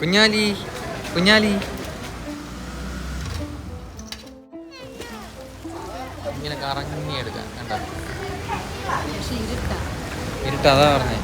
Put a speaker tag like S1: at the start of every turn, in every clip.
S1: കുഞ്ഞാലി കുഞ്ഞാലി ഇങ്ങനെ കറങ്ങി എടുക്കാം കണ്ടോ ഇരുട്ടാ അതാ പറഞ്ഞേ.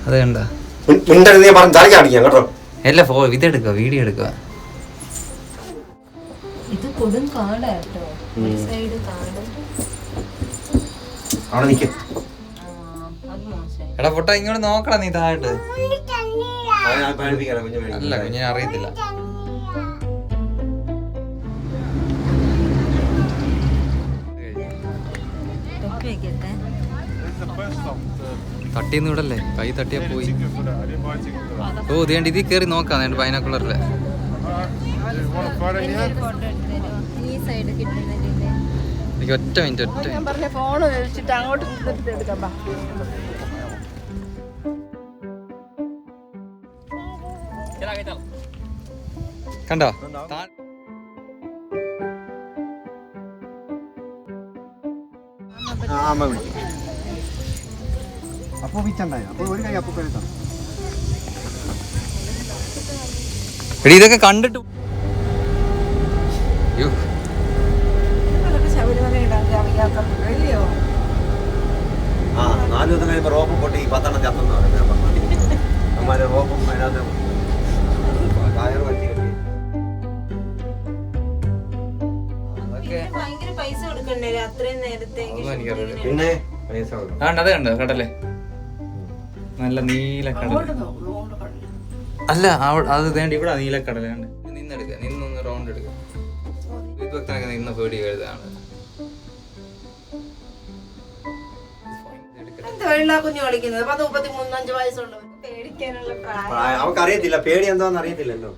S1: അത് കണ്ടോ അല്ല ഇതെടുക്കുക വീഡിയോ എടുക്കുക.
S2: ഇത് കൊടും കാടാട്ടോ സൈഡ് കാട്.
S1: എടാ പൊട്ടാ ഇങ്ങോട്ട് നോക്കണം നീ താഴോട്ട്. അല്ല കുഞ്ഞിനെ അറിയത്തില്ല. തട്ടിന്ന് വിടല്ലേ, കൈ തട്ടിയാ പോയി. ഓ ഇതേണ്ട ഇതിൽ കയറി നോക്കാം ബൈനാക്കുളറിലെ. എനിക്ക് ഒറ്റ മിനിറ്റ് കണ്ടോ എടി ഇതൊക്കെ കണ്ടിട്ട്
S3: റോപ്പും പൊട്ടി 10 ചത്തെന്ന് പറയുന്നത്. റോപ്പും അതിനകത്ത് ടയർ വലിച്ചു കെട്ടി. പിന്നെ
S1: അത് കണ്ടോ കടലേ, നല്ല നീലക്കടൽ. അല്ല അത് വേണ്ട ഇവിടെ നീലക്കടല കണ്ട്. നിന്നെടുക്ക, നിന്നൊന്ന് റൗണ്ട് എടുക്കുക. വിദ്വക്തനൊക്കെ നിന്ന പേടി എഴുതാണ്.
S3: അവർക്ക് അറിയത്തില്ല പേടി എന്താന്ന് അറിയത്തില്ലല്ലോ.